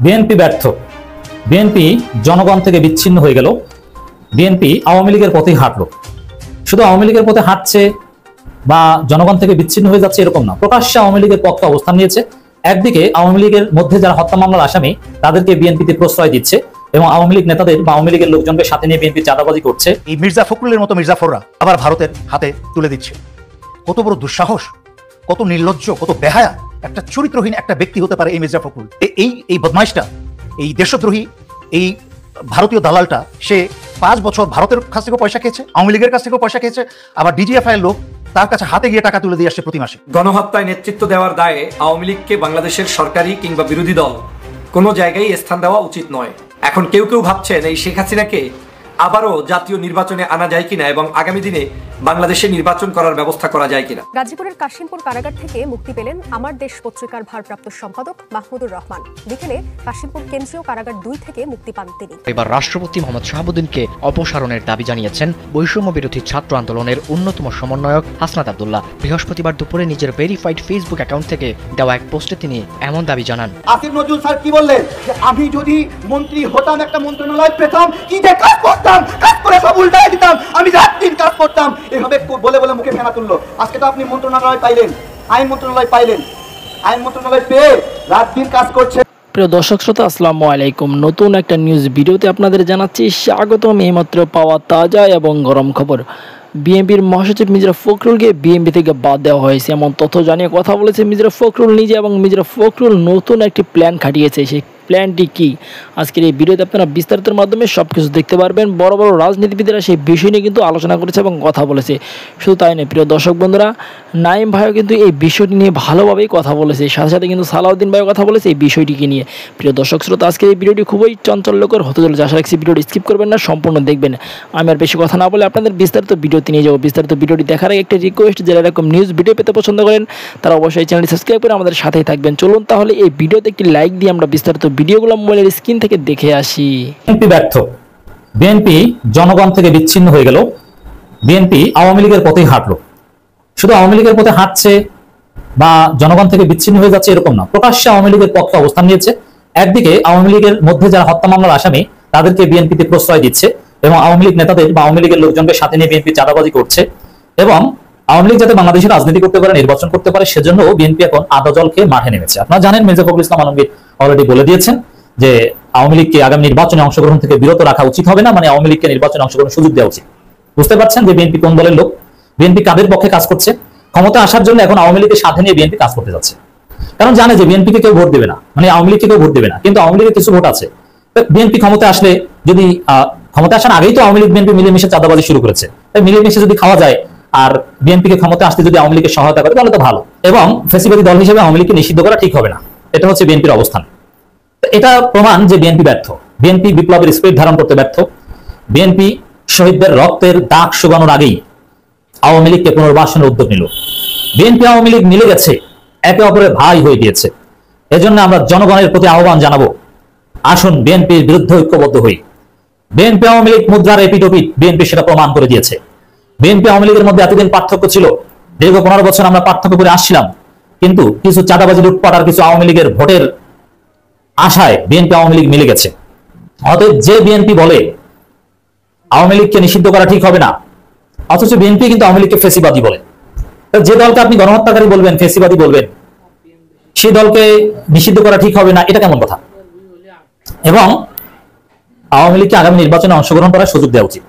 BNP ব্যর্থ। BNP জনগণ থেকে বিচ্ছিন্ন হয়ে গেল। বিএনপি আওয়ামী লীগের পথেই হাঁটলো। শুধু আওয়ামী লীগের পথে হাঁটছে বা জনগণ থেকে বিচ্ছিন্ন হয়ে যাচ্ছে এরকম না, প্রকাশ্যে আওয়ামী লীগের পক্ষে অবস্থান নিয়েছে। একদিকে আওয়ামী লীগের মধ্যে যারা হত্যা মামলার আসামি তাদেরকে বিএনপিতে প্রশ্রয় দিচ্ছে এবং আওয়ামী লীগ নেতাদের বা আওয়ামী লীগের লোকজনকে সাথে নিয়ে বিএনপি চাঁদাবাজি করছে। এই মির্জা ফখরুলের মতো মির্জাফররা আবার ভারতের হাতে তুলে দিচ্ছে। কত বড় দুঃসাহস, কত নির্লজ্জ, কত বেহায়া একটা চরিত্রহীন একটা ব্যক্তি হতে পারে এই মির্জা ফখরুল। এই বদমাইশটা, এই দেশদ্রোহী, এই ভারতীয় দালালটা, সে 5 বছর ভারতের কাছ থেকে পয়সা খেয়েছে, আওয়ামী লীগের কাছ থেকে পয়সা খেয়েছে, আবার ডিজিএফআই এর লোক তার কাছে হাতে গিয়ে টাকা তুলে দিয়ে আসছে প্রতি মাসে। গণহত্যায় নেতৃত্ব দেওয়ার দায়ে আওয়ামী লীগকে বাংলাদেশের সরকারি কিংবা বিরোধী দল কোনো জায়গায় স্থান দেওয়া উচিত নয়। এখন কেউ কেউ ভাবছেন এই শেখ হাসিনাকে আবারও জাতীয় নির্বাচনে আনা যায় কিনা এবং আগামী দিনে বাংলাদেশে নির্বাচন করার ব্যবস্থা করা যায় কিনা। গাজীপুরের কাশিমপুর কারাগার থেকে মুক্তি পেলেন আমার দেশ পত্রিকার ভারপ্রাপ্ত সম্পাদক মাহমুদুর রহমান। বিকেলে কাশিমপুর কেন্দ্রীয় কারাগার 2 থেকে মুক্তি পান তিনি। এবার রাষ্ট্রপতি মোহাম্মদ শাহাবুদ্দিনকে অপসারণের দাবি জানিয়েছেন বৈষম্য বিরোধী ছাত্র আন্দোলনের অন্যতম সমন্বয়ক হাসনাত আব্দুল্লাহ। বৃহস্পতিবার দুপুরে নিজের ভেরিফাইড ফেসবুক অ্যাকাউন্ট থেকে দেওয়া এক পোস্টে তিনি এমন দাবি জানান। আসিফ নজরুল স্যার কি বললেন যে আমি যদি মন্ত্রী হতাম, একটা মন্ত্রণালয় পেতাম, কি যে কাজ করতাম, কাজ করে সব উল্টায় দিতাম, আমি রাত দিন কাজ করতাম, এভাবে বলে বলে মুখে ফেনা তুললো। আজকে তো আপনি মন্ত্রণালয় পাইলেন, আইন মন্ত্রণালয় পাইলেন, আইন মন্ত্রণালয় পেয়ে রাত দিন কাজ করছে। প্রিয় দর্শক শ্রোতা, আসসালামু আলাইকুম। নতুন একটা নিউজ ভিডিওতে আপনাদের জানাচ্ছি স্বাগতম। এইমাত্র পাওয়া তাজা এবং গরম খবর। বিএনপির মহাসচিব মির্জা ফখরুলকে বিএনপি থেকে বাদ দেওয়া হয়েছে এমন তথ্য জানিয়ে কথা বলেছে মির্জা ফখরুল নিজে, এবং মির্জা ফখরুল নতুন একটি প্ল্যান খাটিয়েছে। সেই প্ল্যানটি কি আজকের এই ভিডিওতে আপনারা বিস্তারিতের মাধ্যমে সব কিছু দেখতে পারবেন। বড় বড় রাজনীতিবিদেরা সেই বিষয় নিয়ে কিন্তু আলোচনা করেছে এবং কথা বলেছে। শুধু তাই নয়, প্রিয় দর্শক বন্ধুরা, নাইম ভাইও কিন্তু এই বিষয়টি নিয়ে ভালোভাবেই কথা বলেছে। সাথে সাথে কিন্তু সালাউদ্দিন ভাইও কথা বলেছে এই বিষয়টিকে নিয়ে। প্রিয় দর্শক শ্রোতা, আজকের এই ভিডিওটি খুবই চাঞ্চল্যকর হতে চলেছে। আশা রাখছি ভিডিওটি স্কিপ করবেন না, সম্পূর্ণ দেখবেন। আমি আর বেশি কথা না বলে আপনাদের বিস্তারিত ভিডিওতে নিয়ে যাবো। বিস্তারিত ভিডিওটি দেখার আগে একটা রিকোয়েস্ট, যারা এরকম নিউজ ভিডিও পেতে পছন্দ করেন তারা অবশ্যই চ্যানেলটি সাবস্ক্রাইব করে আমাদের সাথেই থাকবেন। চলুন তাহলে এই ভিডিওতে একটি লাইক দিয়ে আমরা বিস্তারিত ভিডিওগুলো মোবাইলের স্ক্রিন থেকে দেখে আসি। বিএনপি ব্যর্থ। বিএনপি জনগণ থেকে বিচ্ছিন্ন হয়ে গেল। বিএনপি আওয়ামী লীগের পথেই হাঁটলো। শুধু আওয়ামী লীগের পথে হাঁটছে বা জনগণ থেকে বিচ্ছিন্ন হয়ে যাচ্ছে এরকম না, প্রকাশ্যে আওয়ামী লীগের পক্ষে অবস্থান নিয়েছে। একদিকে আওয়ামী লীগের মধ্যে যারা হত্যা মামলার আসামি তাদেরকে বিএনপিতে প্রশ্রয় দিচ্ছে এবং আওয়ামী লীগ নেতাদের বা আওয়ামী লীগের লোকজনকে সাথে নিয়ে বিএনপি চাঁদাবাজি করছে। এবং আওয়ামী লীগ যাতে বাংলাদেশে রাজনীতি করতে পারে, নির্বাচন করতে পারে, সেজন্য বিএনপি এখন আদা জল খেয়ে মাঠে নেমেছে। আপনারা জানেন, মির্জা ফখরুল ইসলাম আলমগীর অলরেডি বলে দিয়েছেন যে আওয়ামী লীগকে আগামী নির্বাচনে অংশগ্রহণ থেকে বিরত রাখা উচিত হবে না, মানে আওয়ামী লীগকে নির্বাচনে অংশগ্রহণের সুযোগ দেওয়া উচিত। বুঝতে পারছেন যে বিএনপি কোন দলের লোক, বিএনপি কাদের পক্ষে কাজ করছে। ক্ষমতা আসার জন্য এখন আওয়ামী লীগের সাথে নিয়ে বিএনপি কাজ করতে যাচ্ছে, কারণ জানে যে বিএনপিকে কেউ ভোট দেবে না, মানে আওয়ামী লীগকে কেউ ভোট দেবে না, কিন্তু আওয়ামী লীগের কিছু ভোট আছে। বিএনপি ক্ষমতা আসলে, যদি ক্ষমতা আসার আগেই তো আওয়ামী লীগ বিএনপি মিলেমিশে চাঁদাবাজি শুরু করেছে, মিলেমিশে যদি খাওয়া যায় আর বিএনপিকে ক্ষমতা আসতে যদি আওয়ামী লীগের সহায়তা করে তাহলে তো ভালো। এবং ফ্যাসিবাদী দল হিসেবে আওয়ামী লীগকে নিষিদ্ধ করা ঠিক হবে না, এটা হচ্ছে বিএনপির অবস্থান। এটা প্রমাণ যে বিএনপি ব্যর্থ। বিএনপি বিপ্লবের স্পিরিট ধারণ করতে ব্যর্থ। বিএনপি শহীদদের রক্তের দাগ শুকানোর আগেই আওয়ামী লীগকে পুনর্বাসনের উদ্যোগ নিল। বিএনপি আওয়ামী লীগ মিলে গেছে, একে অপরের ভাই হয়ে গিয়েছে। এজন্য আমরা জনগণের প্রতি আহ্বান জানাবো, আসুন বিএনপির বিরুদ্ধে ঐক্যবদ্ধ হই। বিএনপি আওয়ামী লীগ মুদ্রার এপিটোপিট, বিএনপি সেটা প্রমাণ করে দিয়েছে। বিএনপি আওয়ামী লীগের মধ্যে এতদিন পার্থক্য ছিল, দীর্ঘ 15 বছর আমরা পার্থক্য করে আসছিলাম, কিন্তু কিছু চাঁদাবাজি, লুটপাট আর কিছু আওয়ামী লীগের ভোটের আশায় বিএনপি আওয়ামী লীগ মিলে গেছে। অতএব যে বিএনপি বলে আওয়ামী লীগকে নিষিদ্ধ করা ঠিক হবে না, অথচ বিএনপি কিন্তু আওয়ামী লীগকে ফেসিবাদী বলে। যে দলকে আপনি গণহত্যাকারী বলবেন, ফেসিবাদী বলবেন, সেই দলকে নিষিদ্ধ করা ঠিক হবে না, এটা কেমন কথা? এবং আওয়ামী লীগকে আগামী নির্বাচনে অংশগ্রহণ করার সুযোগ দেওয়া উচিত,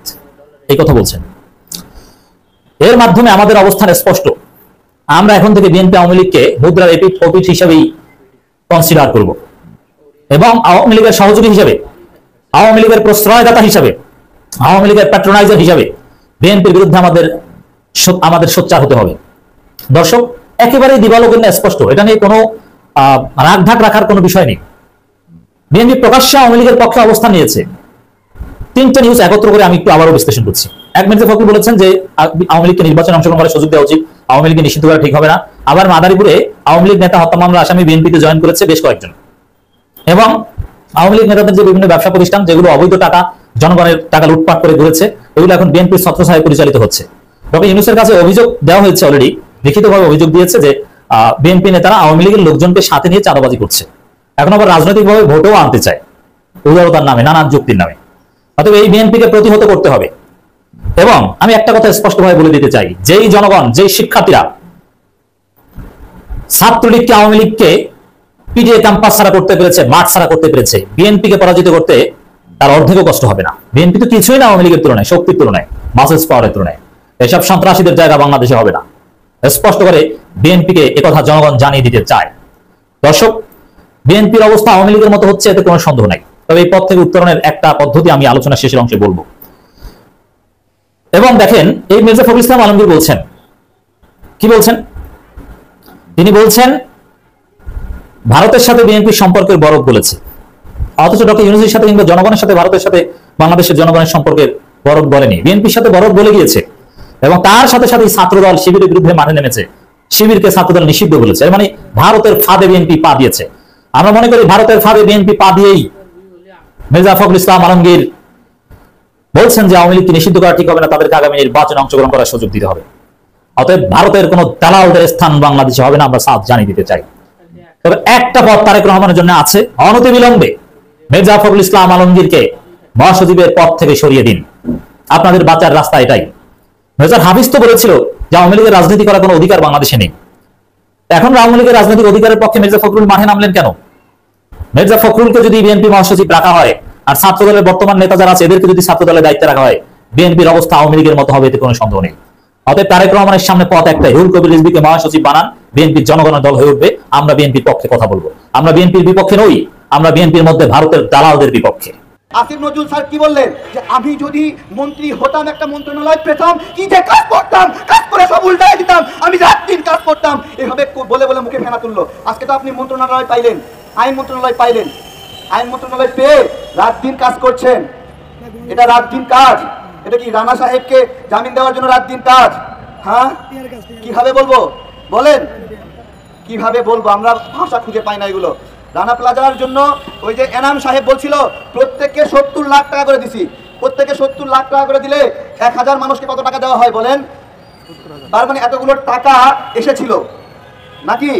এই কথা বলছেন। এর মাধ্যমে আমাদের অবস্থান স্পষ্ট। আমরা এখন থেকে বিএনপি আওয়ামী লীগকে মুদ্রার এপিটোপিট হিসেবেই কনসিডার করব এবং আওয়ামী লীগের সহযোগী হিসেবে, আওয়ামী লীগের প্রশ্রয়দাতা হিসেবে, আওয়ামী লীগের প্যাট্রোনাইজার হিসেবে বিএনপির বিরুদ্ধে আমাদের সোচ্চার হতে হবে। দর্শক, একেবারেই দিবালোকন্যা স্পষ্ট, এটা নিয়ে কোনো রাগঢাক রাখার কোনো বিষয় নেই। বিএনপি প্রকাশ্যে আওয়ামী লীগের পক্ষে অবস্থান নিয়েছে। 3টা নিউজ একত্র করে আমি একটু আবারও বিশ্লেষণ করছি। এক, মির্জা ফখরুল বলেছেন যে আওয়ামী লীগকে নির্বাচনে অংশগ্রহণ করার সুযোগ দেওয়া উচিত, আওয়ামী লীগকে নিষিদ্ধ করা ঠিক হবে না। আবার মাদারীপুরে আওয়ামী লীগ নেতা হত্যা মামলার আসামি বিএনপিতে জয়েন করেছে বেশ কয়েকজন। এবং আওয়ামী লীগ নেতাদের যে বিভিন্ন ব্যবসা প্রতিষ্ঠান, যেগুলো অবৈধ টাকা, জনগণের টাকা লুটপাট করে ঘুরেছে, এগুলো এখন বিএনপির ছত্রছায়ায় পরিচালিত হচ্ছে। ডক্টর ইউনূসের কাছে অভিযোগ দেওয়া হয়েছে, অলরেডি লিখিতভাবে অভিযোগ দিয়েছে যে বিএনপি নেতারা আওয়ামী লীগের লোকজনকে সাথে নিয়ে চাঁদাবাজি করছে। এখন আবার রাজনৈতিকভাবে ভোটেও আনতে চায় উদারতার নামে, নানান যুক্তির নামে। অতএব এই বিএনপিকে প্রতিহত করতে হবে। এবং আমি একটা কথা স্পষ্টভাবে বলে দিতে চাই, যেই জনগণ, যেই শিক্ষার্থীরা ছাত্রলীগকে, আওয়ামী লীগকে পিটিয়ে ক্যাম্পাস ছাড়া করতে পেরেছে, মাঠ ছাড়া করতে পেরেছে, বিএনপিকে পরাজিত করতে তার অর্ধেকও কষ্ট হবে না। বিএনপি তো কিছুই না আওয়ামী লীগের তুলনায়, শক্তির তুলনায়, মাসেলস পাওয়ারের তুলনায়। এসব সন্ত্রাসীদের জায়গা বাংলাদেশে হবে না। স্পষ্ট করে বিএনপিকে একথা জনগণ জানিয়ে দিতে চায়। দর্শক, বিএনপির অবস্থা আওয়ামী লীগের মতো হচ্ছে, এতে কোনো সন্দেহ নাই। তবে এই পথ থেকে উত্তরণের একটা পদ্ধতি আমি আলোচনা শেষের অংশে বলবো। এবং দেখেন, এই মির্জা ফখরুল ইসলাম আলমগীর বলছেন, কি বলছেন? তিনি বলছেন ভারতের সাথে বিএনপির সম্পর্কের বরফ বলেছে, অথচ ডক্টর ইউনূসের সাথে কিংবা জনগণের সাথে ভারতের সাথে বাংলাদেশের জনগণের সম্পর্কের বরফ বলেনি, বিএনপির সাথে বরফ বলে গিয়েছে। এবং তার সাথে সাথে ছাত্রদল শিবিরের বিরুদ্ধে মাঠে নেমেছে, শিবিরকে ছাত্রদল নিষিদ্ধ বলেছে। মানে ভারতের ফাঁদে বিএনপি পা দিয়েছে। আমরা মনে করি ভারতের ফাঁদে বিএনপি পা দিয়েই মির্জা ফখরুল ইসলাম আলমগীর বলছেন যে আওয়ামী লীগকে নিষিদ্ধ করা ঠিক হবে না, তাদেরকে আগামী নির্বাচনে অংশগ্রহণ করার সুযোগ দিতে হবে। অতএব ভারতের কোন দালালদের স্থান বাংলাদেশে হবে না, আমরা সাফ জানিয়ে দিতে চাই। তবে একটা পথ তারেক রহমানের জন্য আছে, অনতিবিলম্বে মির্জা ফখরুল ইসলাম আলমগীরকে মহাসচিবের পদ থেকে সরিয়ে দিন। আপনাদের বাঁচার রাস্তা এটাই। মির্জা হাফিজ তো বলেছিল যে আওয়ামী লীগের রাজনীতি করার কোনো অধিকার বাংলাদেশে নেই। এখন আওয়ামী লীগের রাজনৈতিক অধিকারের পক্ষে মির্জা ফখরুল মাঠে নামলেন কেন? মির্জা ফখরুলকে যদি বিএনপি মহাসচিব রাখা হয়, আর ছাত্রদলের বর্তমান নেতা যারা আছে এদেরকে যদি ছাত্রদলের দায়িত্বে রাখা হয়, বিএনপির অবস্থা আওয়ামী লীগের মতো হবে, এতে কোনো সন্দেহ নেই। অতএব তারেক রহমানের সামনে পথ একটাই, রুহুল কবির রিজভীকে মহাসচিব বানান, বিএনপির জনগণের দল হয়ে উঠবে। আমরা বিএনপির পক্ষে কথা বলবো। আমরা বিএনপির বিপক্ষে নই, আমরা বিএনপির মধ্যে ভারতের দালালদের বিপক্ষে। আসিফ নজরুল স্যার কি বললেন যে আমি যদি মন্ত্রী হতাম, একটা মন্ত্রণালয় পেতাম, কি যে কাজ করতাম, কাজ করে সব উল্টায় দিতাম, আমি রাত দিন কাজ করতাম, এভাবে বলে বলে মুখে ফেনা তুললো। আজকে তো আপনি মন্ত্রণালয় পাইলেন, আইন মন্ত্রণালয় পাইলেন, আইন মন্ত্রণালয় পেয়ে রাত দিন কাজ করছেন। এটা রাত দিন কাজ? এটা কি রানা সাহেবকে জামিন দেওয়ার জন্য রাত দিন কাজ? হ্যাঁ, কিভাবে বলবো বলেন, কিভাবে বলবো? আমরা ভাষা খুঁজে পাই না এগুলো। রানা প্লাজার জন্য ওই যে এনাম সাহেব বলছিল প্রত্যেককে 70 লাখ টাকা করে দিছি, প্রত্যেকে 70 লাখ টাকা করে দিলে 1000 মানুষকে কত টাকা দেওয়া হয় বলেন? তার মানে এতগুলো টাকা এসেছিল নাকি?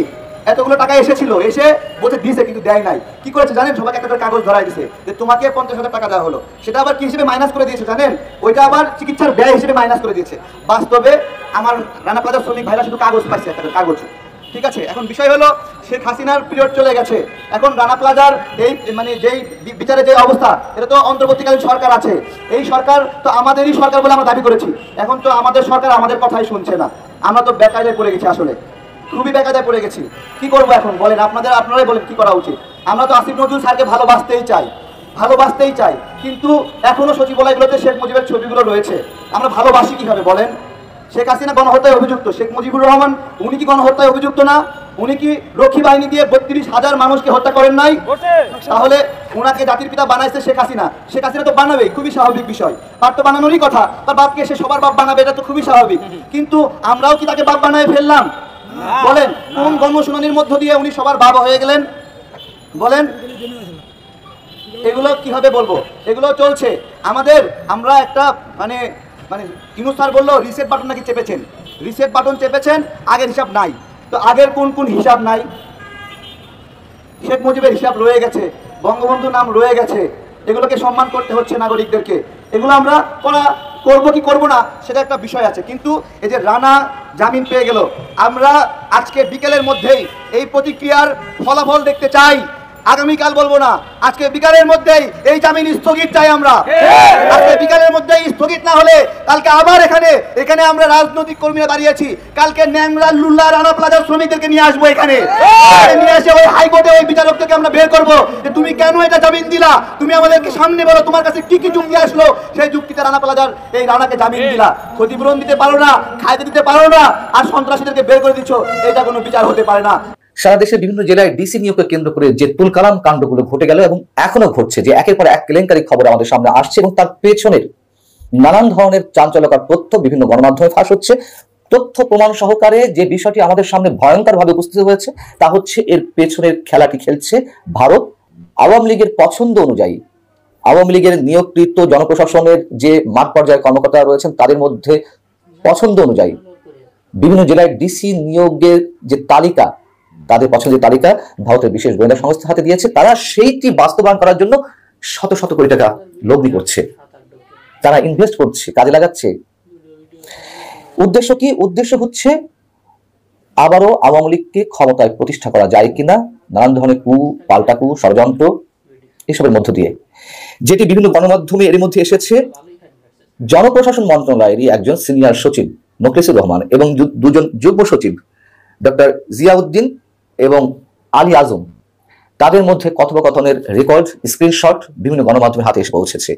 এতগুলো টাকা এসেছিল, এসে বলছে দিছে কিন্তু দেয় নাই। কি করেছে জানেন? সবাইকে একটা কাগজ ধরাই দিছে যে তোমাকে 50,000 টাকা দেওয়া হলো। সেটা আবার কি হিসেবে মাইনাস করে দিয়েছে জানেন? ওইটা আবার চিকিৎসার ব্যয় হিসেবে মাইনাস করে দিয়েছে। বাস্তবে আমার রানা প্লাজার শ্রমিক ভাইরা শুধু কাগজ পাইছে, একটা কাগজ। ঠিক আছে, এখন বিষয় হলো শেখ হাসিনার পিরিয়ড চলে গেছে, এখন রানা প্লাজার এই মানে যেই বিচারে যে অবস্থা, এটা তো অন্তর্বর্তীকালীন সরকার আছে। এই সরকার তো আমাদেরই সরকার বলে আমরা দাবি করেছি, এখন তো আমাদের সরকার আমাদের কথাই শুনছে না। আমরা তো বেকায়দায় পড়ে গেছি, আসলে খুবই বেকায়দায় পড়ে গেছি। কি করবো এখন বলেন? আপনারাই বলেন কি করা উচিত। আমরা তো আসিফ নজরুল স্যারকে ভালোবাসতেই চাই, কিন্তু এখনো সচিবালয়গুলোতে শেখ মুজিবের ছবিগুলো রয়েছে। আমরা ভালোবাসি কিভাবে বলেন? শেখ হাসিনা গণহত্যায় অভিযুক্ত, শেখ মুজিবুর রহমান উনি কি গণহত্যায় অভিযুক্ত না? উনি কি রক্ষী বাহিনী দিয়ে 32,000 মানুষকে হত্যা করেন নাই? তাহলে ওনাকে জাতির পিতা বানাইছে শেখ হাসিনা, শেখ হাসিনা তো বানাবে, খুবই স্বাভাবিক বিষয়। তার তো বানানোরই কথা, তার বাপকে সে সবার বাপ বানাবে, এটা তো খুবই স্বাভাবিক। কিন্তু আমরাও কি তাকে বাপ বানায় ফেললাম? বলেন, কোন গণশুনানির মধ্য দিয়ে উনি সবার বাবা হয়ে গেলেন বলেন? এগুলো কিভাবে বলবো? এগুলো চলছে আমাদের। আমরা একটা মানে ইউনূস স্যার বললো রিসেট বাটন নাকি চেপেছেন, রিসেট বাটন চেপেছেন, আগের হিসাব নাই। তো আগের কোন হিসাব নাই? শেখ মুজিবের হিসাব রয়ে গেছে, বঙ্গবন্ধুর নাম রয়ে গেছে, এগুলোকে সম্মান করতে হচ্ছে নাগরিকদেরকে। এগুলো আমরা করবো কি করবো না সেটা একটা বিষয় আছে, কিন্তু এই যে রানা জামিন পেয়ে গেল, আমরা আজকে বিকেলের মধ্যেই এই প্রতিক্রিয়ার ফলাফল দেখতে চাই। আগামীকাল বলবো না, আজকে বিকালের মধ্যেই এই জামিন স্থগিত চাই আমরা। আজকে বিকালের মধ্যেই স্থগিত না হলে কালকে আবার এখানে আমরা রাজনৈতিক কর্মীরা দাঁড়িয়েছি, কালকে ন্যাংরা লুল্লা রানা প্লাজার শ্রমিকদেরকে নিয়ে আসবো, এখানে নিয়ে এসে ওই হাইকোর্টে ওই বিচারকদেরকে আমরা বের করবো যে তুমি কেন এটা জামিন দিলা, তুমি আমাদেরকে সামনে বলো তোমার কাছে কি কি যুক্তি আসলো, সেই যুক্তিতে রানা প্লাজার এই রানাকে জামিন দিলা, ক্ষতিপূরণ দিতে পারো না, খাইতে দিতে পারো না, আর সন্ত্রাসীদেরকে বের করে দিচ্ছ, এটা কোনো বিচার হতে পারে না। সারা দেশের বিভিন্ন জেলায় ডিসি নিয়োগকে কেন্দ্র করে যে তুলকালাম কাণ্ডগুলো ঘটে গেল এবং এখনো ঘটছে, যে একের পর এক কেলেঙ্কারি খবর আমাদের সামনে আসছে এবং তার পেছনের নানান ধরনের চাঞ্চল্যকর তথ্য বিভিন্ন গণমাধ্যমে ফাঁস হচ্ছে, তথ্য প্রমাণ সহকারে যে বিষয়টি আমাদের সামনে ভয়ঙ্কর ভাবে উপস্থিত হয়েছে তা হচ্ছে এর পেছনের খেলাটি খেলছে ভারত আওয়ামী লীগের পছন্দ অনুযায়ী। আওয়ামী লীগের নিয়োগকৃত জনপ্রশাসনের যে মাঠ পর্যায়ের কর্মকর্তারা রয়েছেন তাদের মধ্যে পছন্দ অনুযায়ী বিভিন্ন জেলায় ডিসি নিয়োগের যে তালিকা তাদের পছন্দের তালিকা ভারতের বিশেষ গোয়েন্দা সংস্থা হাতে দিয়েছে। তারা সেইটি বাস্তবায়ন করার জন্য শত শত কোটি টাকা লগ্নি করছে, তারা ইনভেস্ট করছে, কাজে লাগাচ্ছে। উদ্দেশ্য কি? উদ্দেশ্য হচ্ছে আবারও আওয়ামী লীগকে ক্ষমতায় প্রতিষ্ঠা করা যায় কিনা, নানান ধরনের পাল্টা ষড়যন্ত্র এসবের মধ্য দিয়ে, যেটি বিভিন্ন গণমাধ্যমে এর মধ্যে এসেছে। জনপ্রশাসন মন্ত্রণালয়েরই একজন সিনিয়র সচিব মোখলেসুর রহমান এবং দুজন যুগ্ম সচিব ডক্টর জিয়াউদ্দিন এবং আলী আজম, তাদের মধ্যে কথোপকথনের রেকর্ড, স্ক্রিনশট বিভিন্ন গণমাধ্যমের হাতে এসে পৌঁছেছে।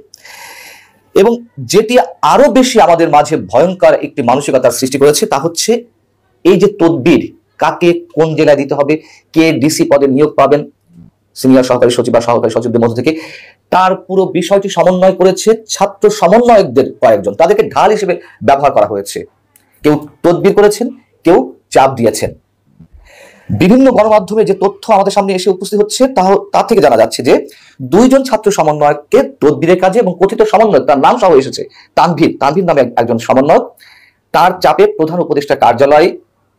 এবং যেটি আরো বেশি আমাদের মাঝে ভয়ঙ্কর একটি মানসিকতার সৃষ্টি করেছে তা হচ্ছে এই যে তদবির, কাকে কোন জেলায় দিতে হবে, কে ডিসি পদে নিয়োগ পাবেন সিনিয়র সহকারী সচিব বা সহকারী সচিবদের মধ্যে থেকে, তার পুরো বিষয়টি সমন্বয় করেছে ছাত্র সমন্বয়কদের কয়েকজন। তাদেরকে ঢাল হিসেবে ব্যবহার করা হয়েছে। কেউ তদবির করেছেন, কেউ চাপ দিয়েছেন। বিভিন্ন গণমাধ্যমে যে তথ্য আমাদের সামনে এসে উপস্থিত হচ্ছে তা থেকে জানা যাচ্ছে যে দুইজন ছাত্র সমন্বয়ককে তদবিরের কাজে এবং কথিত সমন্বয়ক, তার নাম সহ এসেছে তানভীর নামে একজন সমন্বয়ক, তার চাপে প্রধান উপদেষ্টা কার্যালয়ে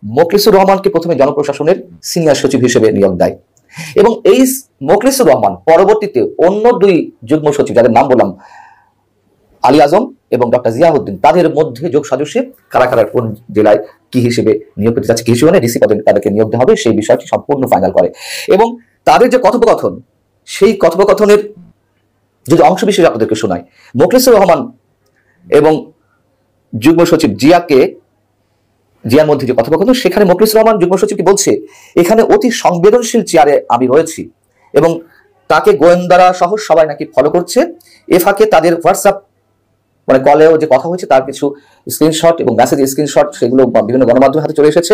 মোখলেসুর রহমানকে প্রথমে জনপ্রশাসনের সিনিয়র সচিব হিসেবে নিয়োগ দেয়। এবং এই মোখলেসুর রহমান পরবর্তীতে অন্য দুই যুগ্ম সচিব, যাদের নাম বললাম আলী আজম এবং ডক্টর জিয়াউদ্দিন, তাদের মধ্যে যোগ সাজসে কারা কারা কোন জেলায় কি হিসেবে নিয়োগ পেতে যাচ্ছে, কি হিসেবে ডিসি পদে তাদেরকে নিয়োগ দেওয়া হবে, সেই বিষয়টি সম্পূর্ণ ফাইনাল করে। এবং তাদের যে কথোপকথন, সেই কথোপকথনের যদি অংশ বিশেষ আপনাদেরকে শোনায়, মোখলেসুর রহমান এবং যুগ্ম সচিব জিয়ার মধ্যে যে কথোপকথন, সেখানে মোখলেসুর রহমান যুগ্ম সচিবকে বলছে, এখানে অতি সংবেদনশীল চেয়ারে আমি রয়েছি এবং তাকে গোয়েন্দারা সহ সবাই নাকি ফলো করছে। এ ফাঁকে তাদের হোয়াটসঅ্যাপ কলেও যে কথা হয়েছে তার কিছু স্ক্রিনশট এবং মেসেজ স্ক্রিনশট, সেগুলো বিভিন্ন গণমাধ্যমের হাতে চলে এসেছে।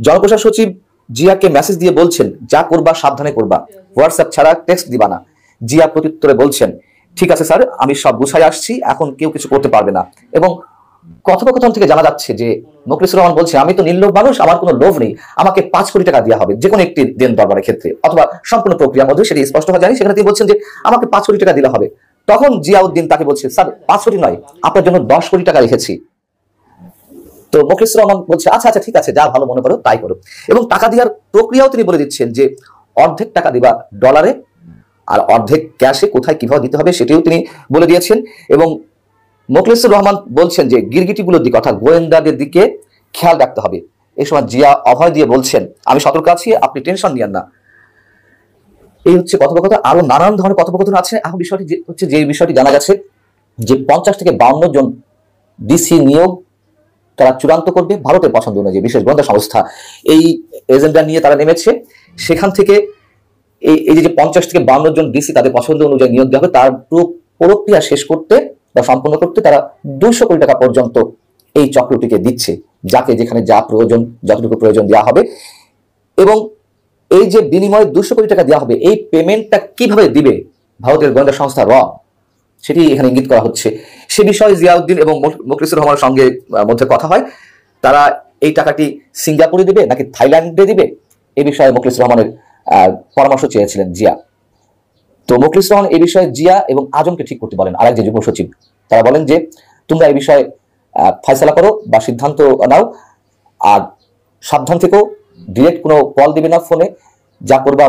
জনপ্রশাসন সচিব জিয়াকে মেসেজ দিয়ে বলছেন, যা করবা সাবধানে করবা, হোয়াটসঅ্যাপ ছাড়া টেক্সট দিবা না। জিয়া প্রত্যুত্তরে বলছেন, ঠিক আছে স্যার, আমি সব গুছাই আসছি, এখন কেউ কিছু করতে পারবে না। এবং কথোপকথন থেকে জানা যাচ্ছে যে মোখলেসুর রহমান বলছে, আমি তো নির্লোভ মানুষ, আমার কোনো লোভ নেই, আমাকে 5 কোটি টাকা দেওয়া হবে যে কোনো একটি দেন দরবারের ক্ষেত্রে অথবা সম্পূর্ণ প্রক্রিয়ার মধ্যে, সেটি স্পষ্ট হয়ে জানি। সেখানে তিনি বলছেন যে আমাকে 5 কোটি টাকা দিলে হবে। তখন জিয়াউদ্দিন তাকে বলছে, স্যার 5 কোটি নয়, আপনার জন্য 10 কোটি টাকা রেখেছি। তো মোখলেসুর রহমান বলছে, আচ্ছা আচ্ছা ঠিক আছে, যা ভালো মনে করো তাই করো। এবং টাকা দেওয়ার প্রক্রিয়াও তিনি বলে দিচ্ছেন যে অর্ধেক টাকা দিবা ডলারে আর অর্ধেক ক্যাশে, কোথায় কিভাবে দিতে হবে সেটিও তিনি বলে দিয়েছেন। এবং মোখলেসুর রহমান বলছেন যে গিরগিটিগুলোর দিকে অর্থাৎ গোয়েন্দাদের দিকে খেয়াল রাখতে হবে। এই সময় জিয়া অভয় দিয়ে বলছেন, আমি সতর্ক আছি, আপনি টেনশন নিয়েন না। এই হচ্ছে কথোপকথন। আরো নানান ধরনের কথোপকথন আছে। এখন বিষয়টি হচ্ছে যে বিষয়টি জানা গেছে যে 50 থেকে 52 জন ডিসি নিয়োগ তারা চূড়ান্ত করবে ভারতের পছন্দ অনুযায়ী। বিশেষ গোয়েন্দা সংস্থা এই এজেন্ডা নিয়ে তারা নেমেছে। সেখান থেকে এই যে 50 থেকে 52 জন ডিসি তাদের পছন্দ অনুযায়ী নিয়োগ দেওয়া হবে, তার প্রক্রিয়া শেষ করতে বা সম্পূর্ণ করতে তারা 200 কোটি টাকা পর্যন্ত এই চক্রটিকে দিচ্ছে, যাকে যেখানে যা প্রয়োজন, যতটুকু প্রয়োজন দেওয়া হবে। এবং এই যে বিনিময়ে 200 কোটি টাকা দেওয়া হবে, এই পেমেন্টটা কিভাবে দিবে ভারতের গোয়েন্দা সংস্থা সেটি এখানে ইঙ্গিত করা হচ্ছে। সে বিষয়ে জিয়াউদ্দিন এবং মোখলেসুর রহমানের সঙ্গে মধ্যে কথা হয়, তারা এই টাকাটি সিঙ্গাপুরে দিবে নাকি থাইল্যান্ডে দিবে, এই বিষয়ে মোখলেসুর রহমানের পরামর্শ চেয়েছিলেন জিয়া। তো মোখলেসুর রহমান এই বিষয়ে জিয়া এবং আজমকে ঠিক করতে বলেন, আরেক যে যুগ্ম সচিব, তারা বলেন যে তোমরা এই বিষয়ে ফয়সালা করো বা সিদ্ধান্ত নাও, আর সাবধান থেকো, ডিরেক্ট কোনো কল দিবে না, ফোনে যা করবা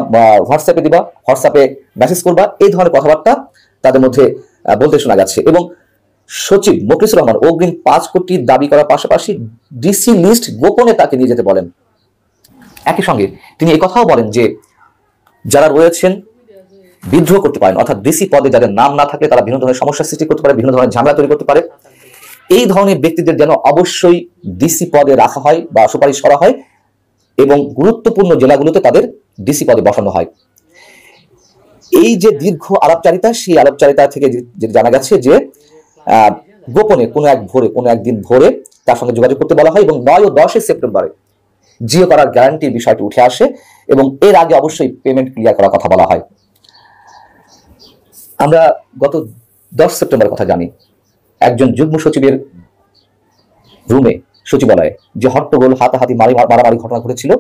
হোয়াটসঅ্যাপে দিবা, হোয়াটসঅ্যাপে মেসেজ করবা, এই ধরনের কথাবার্তা তাদের মধ্যে বলতে শোনা যাচ্ছে। এবং সচিব মোখলেসুর রহমান অগ্রিম 5 কোটি দাবি করার পাশাপাশি ডিসি লিস্ট গোপনে তাকে নিয়ে যেতে বলেন। একই সঙ্গে তিনি এই কথাও বলেন যে যারা রয়েছেন বিদ্রোহ করতে পারেন, অর্থাৎ ডিসি পদে যাদের নাম না থাকলে তারা বিভিন্ন ধরনের সমস্যার সৃষ্টি করতে পারে, বিভিন্ন ধরনের ঝামেলা তৈরি করতে পারে, এই ধরনের ব্যক্তিদের যেন অবশ্যই ডিসি পদে রাখা হয় বা সুপারিশ করা হয় এবং গুরুত্বপূর্ণ জেলাগুলোতে তাদের ডিসি পদে বসানো হয়। এই যে দীর্ঘ আলাপচারিতা, সেই আলাপচারিতা থেকে জানা গেছে যে গোপনে কোনো একদিন ভোরে তার সঙ্গে যোগাযোগ করতে বলা হয় এবং 9 ও 10 সেপ্টেম্বরে জিও করার গ্যারান্টির বিষয়টি উঠে আসে এবং এর আগে অবশ্যই পেমেন্ট ক্লিয়ার করার কথা বলা হয়। আমরা গত 10 সেপ্টেম্বরের কথা জানি, একজন যুগ্ম সচিবের রুমে সচিবালয়ে যে হট্টগোল, হাতাহাতি, মারামারি ঘটনা ঘটেছিল,